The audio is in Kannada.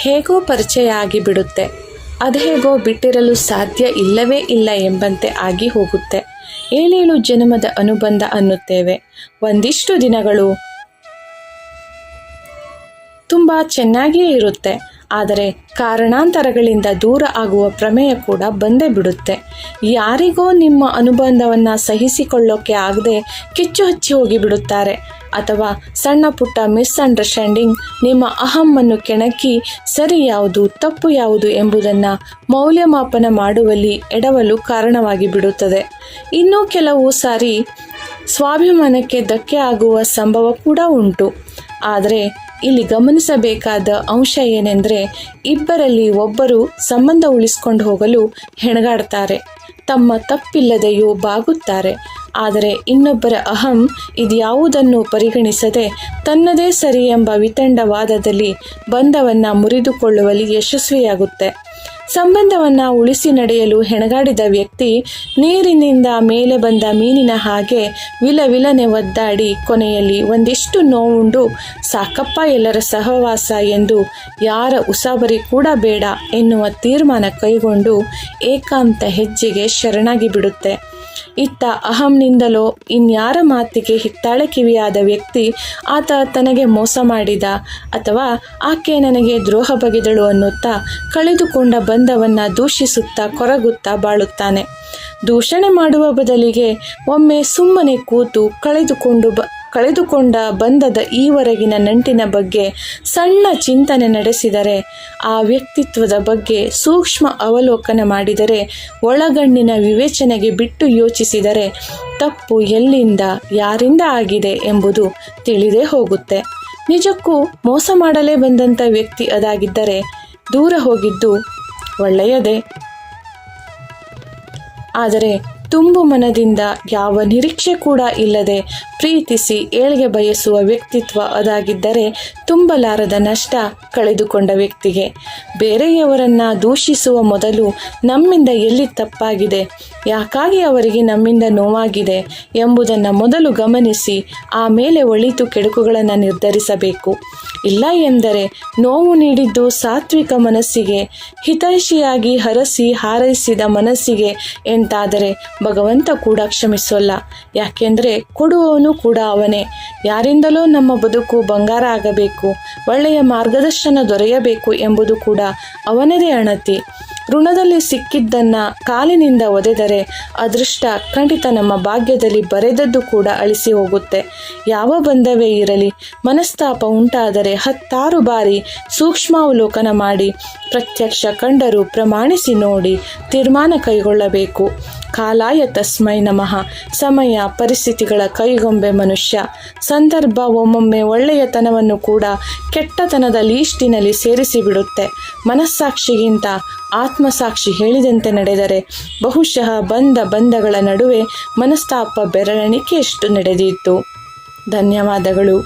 ಹೇಗೋ ಪರಿಚಯ ಆಗಿಬಿಡುತ್ತೆ. ಅದೇಗೋ ಬಿಟ್ಟಿರಲು ಸಾಧ್ಯ ಇಲ್ಲವೇ ಇಲ್ಲ ಎಂಬಂತೆ ಆಗಿ ಹೋಗುತ್ತೆ. 7 ಜನ್ಮದ ಅನುಬಂಧ ಅನ್ನುತ್ತೇವೆ. ಒಂದಿಷ್ಟು ದಿನಗಳು ತುಂಬ ಚೆನ್ನಾಗಿಯೇ ಇರುತ್ತೆ. ಆದರೆ ಕಾರಣಾಂತರಗಳಿಂದ ದೂರ ಆಗುವ ಪ್ರಮೇಯ ಕೂಡ ಬಂದೇ ಬಿಡುತ್ತೆ. ಯಾರಿಗೋ ನಿಮ್ಮ ಅನುಬಂಧವನ್ನು ಸಹಿಸಿಕೊಳ್ಳೋಕೆ ಆಗದೆ ಕಿಚ್ಚು ಹಚ್ಚಿ ಹೋಗಿಬಿಡುತ್ತಾರೆ. ಅಥವಾ ಸಣ್ಣ ಪುಟ್ಟ ಮಿಸ್ಅಂಡರ್ಸ್ಟ್ಯಾಂಡಿಂಗ್ ನಿಮ್ಮ ಅಹಮ್ಮನ್ನು ಕೆಣಕಿ ಸರಿ ಯಾವುದು ತಪ್ಪು ಯಾವುದು ಎಂಬುದನ್ನು ಮೌಲ್ಯಮಾಪನ ಮಾಡುವಲ್ಲಿ ಎಡವಲು ಕಾರಣವಾಗಿ ಬಿಡುತ್ತದೆ. ಇನ್ನೂ ಕೆಲವು ಸಾರಿ ಸ್ವಾಭಿಮಾನಕ್ಕೆ ಧಕ್ಕೆ ಆಗುವ ಸಂಭವ ಕೂಡ ಉಂಟು. ಆದರೆ ಇಲ್ಲಿ ಗಮನಿಸಬೇಕಾದ ಅಂಶ ಏನೆಂದರೆ, ಇಬ್ಬರಲ್ಲಿ ಒಬ್ಬರು ಸಂಬಂಧ ಉಳಿಸ್ಕೊಂಡು ಹೋಗಲು ಹೆಣಗಾಡ್ತಾರೆ, ತಮ್ಮ ತಪ್ಪಿಲ್ಲದೆಯೂ ಬಾಗುತ್ತಾರೆ. ಆದರೆ ಇನ್ನೊಬ್ಬರ ಅಹಂ ಇದ್ಯಾವುದನ್ನು ಪರಿಗಣಿಸದೆ ತನ್ನದೇ ಸರಿ ಎಂಬ ವಿತಂಡವಾದದಲ್ಲಿ ಬಂಧವನ್ನು ಮುರಿದುಕೊಳ್ಳುವಲ್ಲಿ ಯಶಸ್ವಿಯಾಗುತ್ತೆ. ಸಂಬಂಧವನ್ನು ಉಳಿಸಿ ನಡೆಯಲು ಹೆಣಗಾಡಿದ ವ್ಯಕ್ತಿ ನೀರಿನಿಂದ ಮೇಲೆ ಬಂದ ಮೀನಿನ ಹಾಗೆ ವಿಲವಿಲನೆ ಒದ್ದಾಡಿ ಕೊನೆಯಲ್ಲಿ ಒಂದಿಷ್ಟು ನೋವುಂಡು ಸಾಕಪ್ಪ ಎಲ್ಲರ ಸಹವಾಸ ಎಂದು ಯಾರ ಉಸಾಬರಿ ಕೂಡ ಬೇಡ ಎನ್ನುವ ತೀರ್ಮಾನ ಕೈಗೊಂಡು ಏಕಾಂತ ಹೆಜ್ಜೆಗೆ ಶರಣಾಗಿ ಬಿಡುತ್ತೆ. ಇತ್ತ ಅಹಂನಿಂದಲೋ ಇನ್ಯಾರ ಮಾತಿಗೆ ಹಿತ್ತಾಳೆ ಕಿವಿಯಾದ ವ್ಯಕ್ತಿ ಆತ ತನಗೆ ಮೋಸ ಮಾಡಿದ ಅಥವಾ ಆಕೆ ನನಗೆ ದ್ರೋಹ ಬಗೆದಳು ಅನ್ನುತ್ತಾ ಕಳೆದುಕೊಂಡ ಬಂಧವನ್ನು ದೂಷಿಸುತ್ತಾ ಕೊರಗುತ್ತಾ ಬಾಳುತ್ತಾನೆ. ದೂಷಣೆ ಮಾಡುವ ಬದಲಿಗೆ ಒಮ್ಮೆ ಸುಮ್ಮನೆ ಕೂತು ಕಳೆದುಕೊಂಡ ಬಂಧದ ಈವರೆಗಿನ ನಂಟಿನ ಬಗ್ಗೆ ಸಣ್ಣ ಚಿಂತನೆ ನಡೆಸಿದರೆ, ಆ ವ್ಯಕ್ತಿತ್ವದ ಬಗ್ಗೆ ಸೂಕ್ಷ್ಮ ಅವಲೋಕನ ಮಾಡಿದರೆ, ಒಳಗಣ್ಣಿನ ವಿವೇಚನೆಗೆ ಬಿಟ್ಟು ಯೋಚಿಸಿದರೆ ತಪ್ಪು ಎಲ್ಲಿಂದ ಯಾರಿಂದ ಆಗಿದೆ ಎಂಬುದು ತಿಳಿದೇ ಹೋಗುತ್ತೆ. ನಿಜಕ್ಕೂ ಮೋಸ ಮಾಡಲೇ ಬಂದಂಥ ವ್ಯಕ್ತಿ ಅದಾಗಿದ್ದರೆ ದೂರ ಹೋಗಿದ್ದು ಒಳ್ಳೆಯದೇ. ಆದರೆ ತುಂಬು ಮನದಿಂದ ಯಾವ ನಿರೀಕ್ಷೆ ಕೂಡ ಇಲ್ಲದೆ ಪ್ರೀತಿಸಿ ಏಳ್ಗೆ ಬಯಸುವ ವ್ಯಕ್ತಿತ್ವ ಅದಾಗಿದ್ದರೆ ತುಂಬಲಾರದ ನಷ್ಟ ಕಳೆದುಕೊಂಡ ವ್ಯಕ್ತಿಗೆ. ಬೇರೆಯವರನ್ನು ದೂಷಿಸುವ ಮೊದಲು ನಮ್ಮಿಂದ ಎಲ್ಲಿ ತಪ್ಪಾಗಿದೆ, ಯಾಕಾಗಿ ಅವರಿಗೆ ನಮ್ಮಿಂದ ನೋವಾಗಿದೆ ಎಂಬುದನ್ನು ಮೊದಲು ಗಮನಿಸಿ ಆಮೇಲೆ ಒಳಿತು ಕೆಡುಕುಗಳನ್ನು ನಿರ್ಧರಿಸಬೇಕು. ಇಲ್ಲ ಎಂದರೆ ನೋವು ನೀಡಿದ್ದು ಸಾತ್ವಿಕ ಮನಸ್ಸಿಗೆ, ಹಿತೈಷಿಯಾಗಿ ಹರಸಿ ಹಾರೈಸಿದ ಮನಸ್ಸಿಗೆ ಎಂತಾದರೆ ಭಗವಂತ ಕೂಡ ಕ್ಷಮಿಸೋಲ್ಲ. ಯಾಕೆಂದರೆ ಕೊಡುವವನು ಕೂಡ ಅವನೇ. ಯಾರಿಂದಲೋ ನಮ್ಮ ಬದುಕು ಬಂಗಾರ ಆಗಬೇಕು, ಒಳ್ಳೆಯ ಮಾರ್ಗದರ್ಶನ ದೊರೆಯಬೇಕು ಎಂಬುದು ಕೂಡ ಅವನದೇ ಅಣತಿ. ಋಣದಲ್ಲಿ ಸಿಕ್ಕಿದ್ದನ್ನು ಕಾಲಿನಿಂದ ಒದೆದರೆ ಅದೃಷ್ಟ ಖಂಡಿತ ನಮ್ಮ ಭಾಗ್ಯದಲ್ಲಿ ಬರೆದದ್ದು ಕೂಡ ಅಳಿಸಿ ಹೋಗುತ್ತೆ. ಯಾವ ಬಂಧವೇ ಇರಲಿ, ಮನಸ್ತಾಪ ಉಂಟಾದರೆ 10 ಬಾರಿ ಸೂಕ್ಷ್ಮಾವಲೋಕನ ಮಾಡಿ ಪ್ರತ್ಯಕ್ಷ ಕಂಡರೂ ಪ್ರಮಾಣಿಸಿ ನೋಡಿ ತೀರ್ಮಾನ ಕೈಗೊಳ್ಳಬೇಕು. ಕಾಲಾಯ ತಸ್ಮೈ ನಮಃ. ಸಮಯ ಪರಿಸ್ಥಿತಿಗಳ ಕೈಗೊಂಬೆ ಮನುಷ್ಯ. ಸಂದರ್ಭ ಒಮ್ಮೊಮ್ಮೆ ಒಳ್ಳೆಯತನವನ್ನು ಕೂಡ ಕೆಟ್ಟತನದ ಲೀಸ್ಟಿನಲ್ಲಿ ಸೇರಿಸಿಬಿಡುತ್ತೆ. ಮನಸ್ಸಾಕ್ಷಿಗಿಂತ ಆತ್ಮಸಾಕ್ಷಿ ಹೇಳಿದಂತೆ ನಡೆದರೆ ಬಹುಶಃ ಬಂಧಗಳ ನಡುವೆ ಮನಸ್ತಾಪ ಬೆರಳೆಣಿಕೆಯಷ್ಟು ನಡೆದಿತ್ತು. ಧನ್ಯವಾದಗಳು.